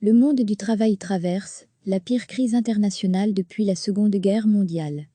Le monde du travail traverse la pire crise internationale depuis la Seconde Guerre mondiale.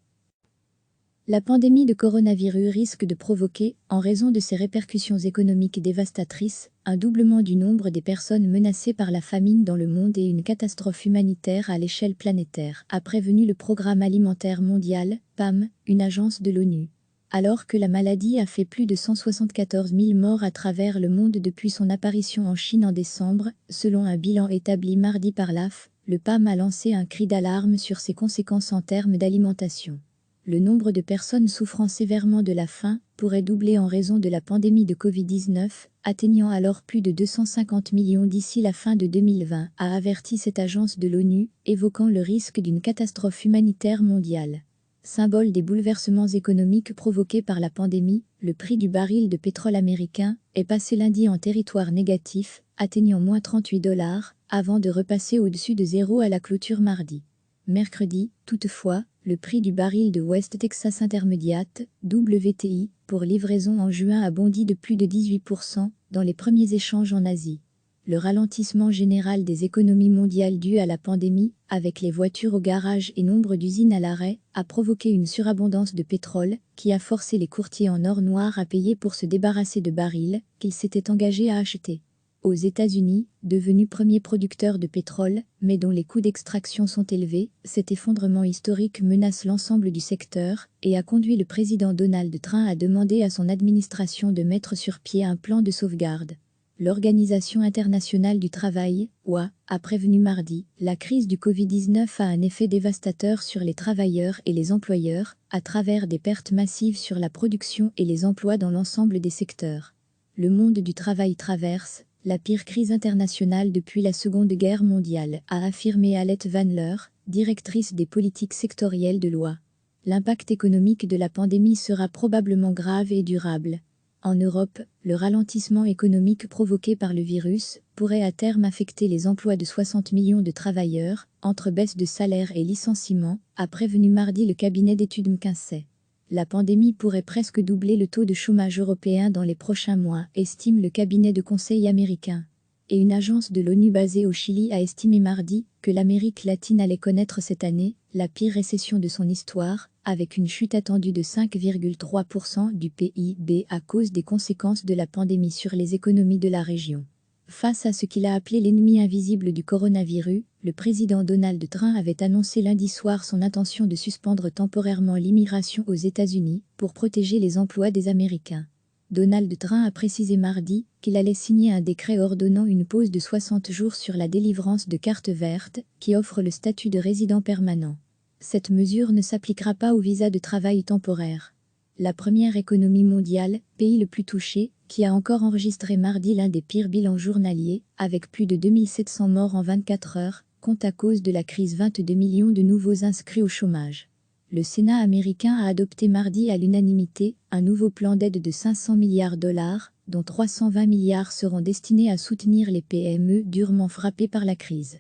La pandémie de coronavirus risque de provoquer, en raison de ses répercussions économiques dévastatrices, un doublement du nombre des personnes menacées par la famine dans le monde et une catastrophe humanitaire à l'échelle planétaire, a prévenu le Programme alimentaire mondial, PAM, une agence de l'ONU. Alors que la maladie a fait plus de 174 000 morts à travers le monde depuis son apparition en Chine en décembre, selon un bilan établi mardi par l'AF, le PAM a lancé un cri d'alarme sur ses conséquences en termes d'alimentation. Le nombre de personnes souffrant sévèrement de la faim pourrait doubler en raison de la pandémie de Covid-19, atteignant alors plus de 250 millions d'ici la fin de 2020, a averti cette agence de l'ONU, évoquant le risque d'une catastrophe humanitaire mondiale. Symbole des bouleversements économiques provoqués par la pandémie, le prix du baril de pétrole américain est passé lundi en territoire négatif, atteignant moins 38 $, avant de repasser au-dessus de zéro à la clôture mardi. Mercredi, toutefois, le prix du baril de West Texas Intermediate, WTI, pour livraison en juin a bondi de plus de 18% dans les premiers échanges en Asie. Le ralentissement général des économies mondiales dû à la pandémie, avec les voitures au garage et nombre d'usines à l'arrêt, a provoqué une surabondance de pétrole qui a forcé les courtiers en or noir à payer pour se débarrasser de barils qu'ils s'étaient engagés à acheter. Aux États-Unis, devenus premier producteur de pétrole, mais dont les coûts d'extraction sont élevés, cet effondrement historique menace l'ensemble du secteur et a conduit le président Donald Trump à demander à son administration de mettre sur pied un plan de sauvegarde. L'Organisation internationale du travail, OIT, a prévenu mardi, la crise du Covid-19 a un effet dévastateur sur les travailleurs et les employeurs, à travers des pertes massives sur la production et les emplois dans l'ensemble des secteurs. Le monde du travail traverse la pire crise internationale depuis la Seconde Guerre mondiale, a affirmé Alette Van Leur, directrice des politiques sectorielles de l'OIT. L'impact économique de la pandémie sera probablement grave et durable. En Europe, le ralentissement économique provoqué par le virus pourrait à terme affecter les emplois de 60 millions de travailleurs, entre baisse de salaire et licenciements, a prévenu mardi le cabinet d'études McKinsey. La pandémie pourrait presque doubler le taux de chômage européen dans les prochains mois, estime le cabinet de conseil américain. Et une agence de l'ONU basée au Chili a estimé mardi que l'Amérique latine allait connaître cette année la pire récession de son histoire, avec une chute attendue de 5,3% du PIB à cause des conséquences de la pandémie sur les économies de la région. Face à ce qu'il a appelé l'ennemi invisible du coronavirus, le président Donald Trump avait annoncé lundi soir son intention de suspendre temporairement l'immigration aux États-Unis pour protéger les emplois des Américains. Donald Trump a précisé mardi qu'il allait signer un décret ordonnant une pause de 60 jours sur la délivrance de cartes vertes qui offrent le statut de résident permanent. Cette mesure ne s'appliquera pas aux visas de travail temporaire. La première économie mondiale, pays le plus touché, qui a encore enregistré mardi l'un des pires bilans journaliers, avec plus de 2700 morts en 24 heures, compte à cause de la crise 22 millions de nouveaux inscrits au chômage. Le Sénat américain a adopté mardi à l'unanimité un nouveau plan d'aide de 500 milliards $, dont 320 milliards seront destinés à soutenir les PME durement frappées par la crise.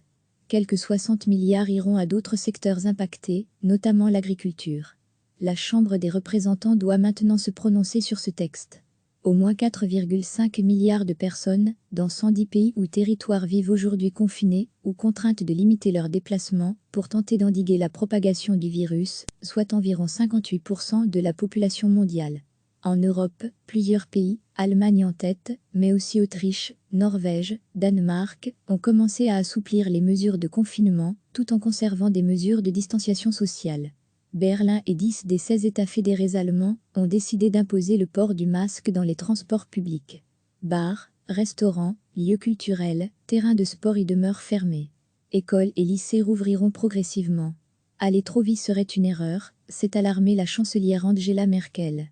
Quelques 60 milliards iront à d'autres secteurs impactés, notamment l'agriculture. La Chambre des représentants doit maintenant se prononcer sur ce texte. Au moins 4,5 milliards de personnes, dans 110 pays ou territoires vivent aujourd'hui confinées ou contraintes de limiter leurs déplacements pour tenter d'endiguer la propagation du virus, soit environ 58% de la population mondiale. En Europe, plusieurs pays, Allemagne en tête, mais aussi Autriche, Norvège, Danemark, ont commencé à assouplir les mesures de confinement, tout en conservant des mesures de distanciation sociale. Berlin et 10 des 16 États fédérés allemands ont décidé d'imposer le port du masque dans les transports publics. Bars, restaurants, lieux culturels, terrains de sport y demeurent fermés. Écoles et lycées rouvriront progressivement. Aller trop vite serait une erreur, s'est alarmée la chancelière Angela Merkel.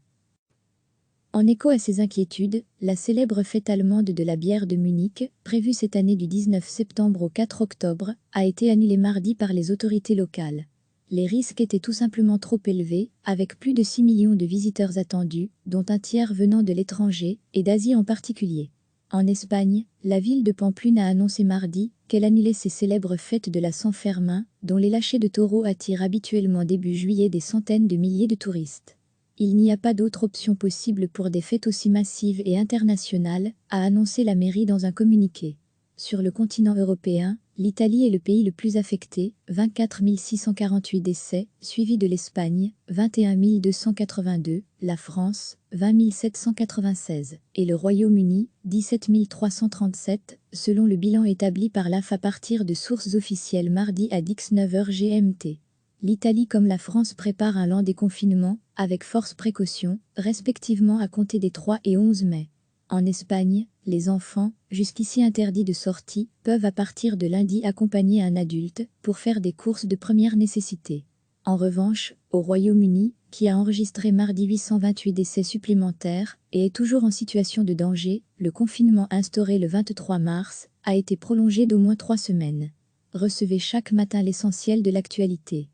En écho à ces inquiétudes, la célèbre fête allemande de la bière de Munich, prévue cette année du 19 septembre au 4 octobre, a été annulée mardi par les autorités locales. Les risques étaient tout simplement trop élevés, avec plus de 6 millions de visiteurs attendus, dont un tiers venant de l'étranger, et d'Asie en particulier. En Espagne, la ville de Pamplune a annoncé mardi qu'elle annulait ses célèbres fêtes de la San Fermin, dont les lâchers de taureaux attirent habituellement début juillet des centaines de milliers de touristes. Il n'y a pas d'autre option possible pour des fêtes aussi massives et internationales, a annoncé la mairie dans un communiqué. Sur le continent européen, L'Italie est le pays le plus affecté, 24 648 décès, suivi de l'Espagne, 21 282, la France, 20 796, et le Royaume-Uni, 17 337, selon le bilan établi par l'AF à partir de sources officielles mardi à 19h GMT. L'Italie comme la France prépare un lent déconfinement, avec force précaution, respectivement à compter des 3 et 11 mai. En Espagne, les enfants, jusqu'ici interdits de sortie, peuvent à partir de lundi accompagner un adulte pour faire des courses de première nécessité. En revanche, au Royaume-Uni, qui a enregistré mardi 828 décès supplémentaires et est toujours en situation de danger, le confinement instauré le 23 mars a été prolongé d'au moins 3 semaines. Recevez chaque matin l'essentiel de l'actualité.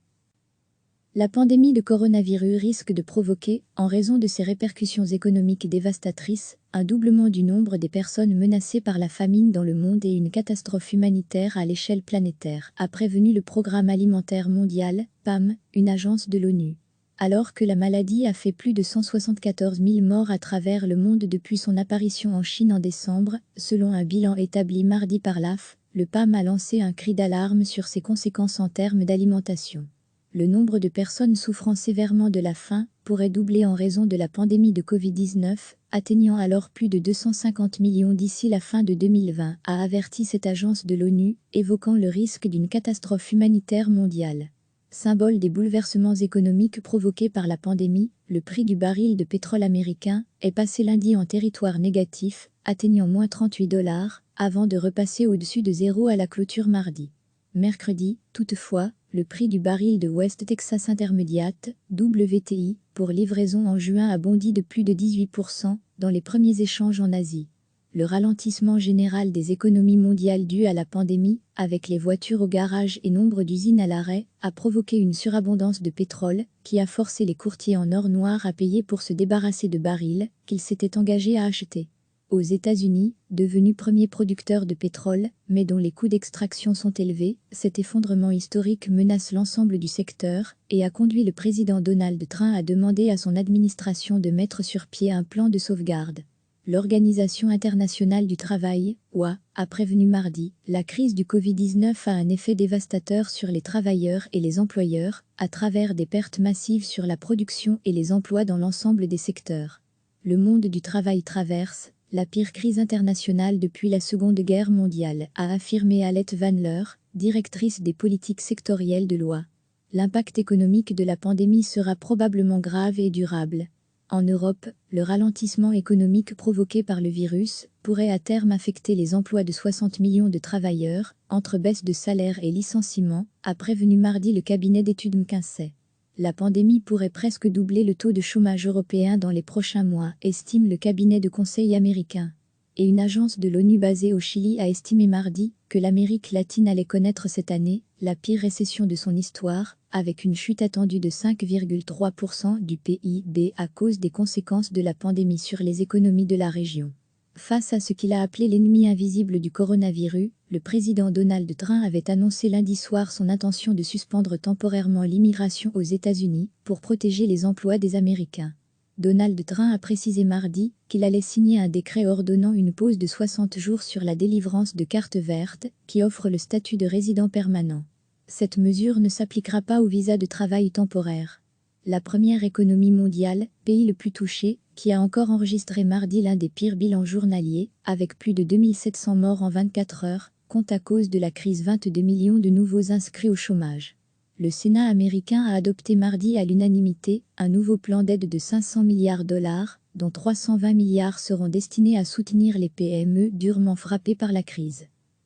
La pandémie de coronavirus risque de provoquer, en raison de ses répercussions économiques dévastatrices, un doublement du nombre des personnes menacées par la famine dans le monde et une catastrophe humanitaire à l'échelle planétaire, a prévenu le Programme alimentaire mondial, PAM, une agence de l'ONU. Alors que la maladie a fait plus de 174 000 morts à travers le monde depuis son apparition en Chine en décembre, selon un bilan établi mardi par l'AF, le PAM a lancé un cri d'alarme sur ses conséquences en termes d'alimentation. Le nombre de personnes souffrant sévèrement de la faim pourrait doubler en raison de la pandémie de Covid-19, atteignant alors plus de 250 millions d'ici la fin de 2020, a averti cette agence de l'ONU, évoquant le risque d'une catastrophe humanitaire mondiale. Symbole des bouleversements économiques provoqués par la pandémie, le prix du baril de pétrole américain est passé lundi en territoire négatif, atteignant moins 38 $, avant de repasser au-dessus de zéro à la clôture mardi. Mercredi, toutefois, le prix du baril de West Texas Intermediate, WTI, pour livraison en juin a bondi de plus de 18% dans les premiers échanges en Asie. Le ralentissement général des économies mondiales dû à la pandémie, avec les voitures au garage et nombre d'usines à l'arrêt, a provoqué une surabondance de pétrole, qui a forcé les courtiers en or noir à payer pour se débarrasser de barils qu'ils s'étaient engagés à acheter. Aux États-Unis, devenus premiers producteurs de pétrole, mais dont les coûts d'extraction sont élevés, cet effondrement historique menace l'ensemble du secteur et a conduit le président Donald Trump à demander à son administration de mettre sur pied un plan de sauvegarde. L'Organisation internationale du travail, OIT, a prévenu mardi, la crise du Covid-19 a un effet dévastateur sur les travailleurs et les employeurs, à travers des pertes massives sur la production et les emplois dans l'ensemble des secteurs. Le monde du travail traverse la pire crise internationale depuis la Seconde Guerre mondiale, a affirmé Alette Van Leur, directrice des politiques sectorielles de l'OIT. L'impact économique de la pandémie sera probablement grave et durable. En Europe, le ralentissement économique provoqué par le virus pourrait à terme affecter les emplois de 60 millions de travailleurs, entre baisse de salaire et licenciements, a prévenu mardi le cabinet d'études McKinsey. La pandémie pourrait presque doubler le taux de chômage européen dans les prochains mois, estime le cabinet de conseil américain. Et une agence de l'ONU basée au Chili a estimé mardi que l'Amérique latine allait connaître cette année la pire récession de son histoire, avec une chute attendue de 5,3% du PIB à cause des conséquences de la pandémie sur les économies de la région. Face à ce qu'il a appelé l'ennemi invisible du coronavirus, le président Donald Trump avait annoncé lundi soir son intention de suspendre temporairement l'immigration aux États-Unis pour protéger les emplois des Américains. Donald Trump a précisé mardi qu'il allait signer un décret ordonnant une pause de 60 jours sur la délivrance de cartes vertes qui offrent le statut de résident permanent. Cette mesure ne s'appliquera pas aux visas de travail temporaire. La première économie mondiale, pays le plus touché, qui a encore enregistré mardi l'un des pires bilans journaliers, avec plus de 2700 morts en 24 heures, compte à cause de la crise 22 millions de nouveaux inscrits au chômage. Le Sénat américain a adopté mardi à l'unanimité un nouveau plan d'aide de 500 milliards $, dont 320 milliards seront destinés à soutenir les PME durement frappées par la crise.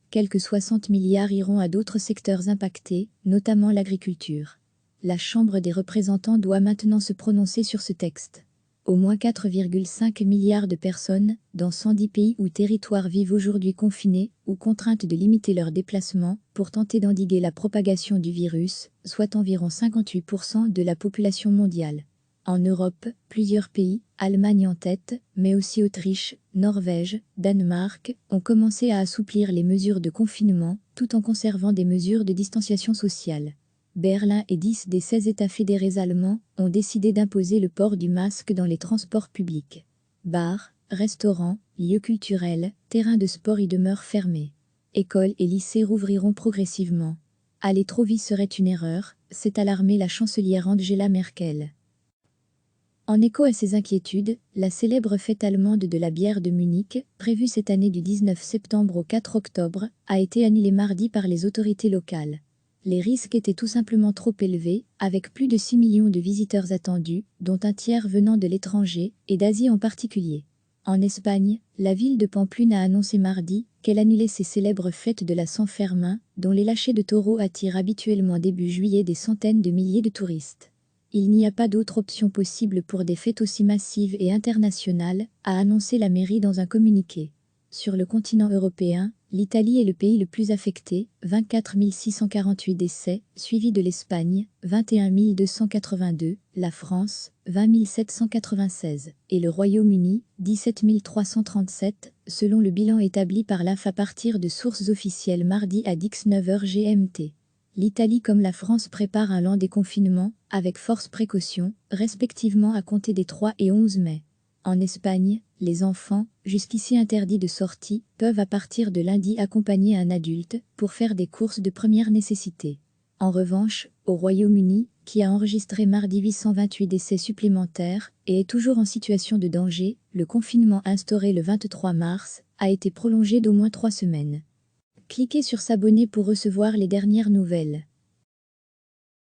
Quelques 60 milliards iront à d'autres secteurs impactés, notamment l'agriculture. La Chambre des représentants doit maintenant se prononcer sur ce texte. Au moins 4,5 milliards de personnes, dans 110 pays ou territoires vivent aujourd'hui confinées ou contraintes de limiter leurs déplacements pour tenter d'endiguer la propagation du virus, soit environ 58% de la population mondiale. En Europe, plusieurs pays, Allemagne en tête, mais aussi Autriche, Norvège, Danemark, ont commencé à assouplir les mesures de confinement, tout en conservant des mesures de distanciation sociale. Berlin et 10 des 16 États fédérés allemands ont décidé d'imposer le port du masque dans les transports publics. Bars, restaurants, lieux culturels, terrains de sport y demeurent fermés. écoles et lycées rouvriront progressivement. Aller trop vite serait une erreur, s'est alarmée la chancelière Angela Merkel. En écho à ces inquiétudes, la célèbre fête allemande de la bière de Munich, prévue cette année du 19 septembre au 4 octobre, a été annulée mardi par les autorités locales. Les risques étaient tout simplement trop élevés, avec plus de 6 millions de visiteurs attendus, dont un tiers venant de l'étranger, et d'Asie en particulier. En Espagne, la ville de Pamplune a annoncé mardi qu'elle annulait ses célèbres fêtes de la San Fermin, dont les lâchers de taureaux attirent habituellement début juillet des centaines de milliers de touristes. Il n'y a pas d'autre option possible pour des fêtes aussi massives et internationales, a annoncé la mairie dans un communiqué. Sur le continent européen, l'Italie est le pays le plus affecté, 24 648 décès, suivi de l'Espagne, 21 282, la France, 20 796, et le Royaume-Uni, 17 337, selon le bilan établi par l'AF à partir de sources officielles mardi à 19h GMT. L'Italie comme la France prépare un lent déconfinement, avec force précaution, respectivement à compter des 3 et 11 mai. En Espagne, les enfants, jusqu'ici interdits de sortie, peuvent à partir de lundi accompagner un adulte pour faire des courses de première nécessité. En revanche, au Royaume-Uni, qui a enregistré mardi 828 décès supplémentaires et est toujours en situation de danger, le confinement instauré le 23 mars a été prolongé d'au moins 3 semaines. Cliquez sur s'abonner pour recevoir les dernières nouvelles.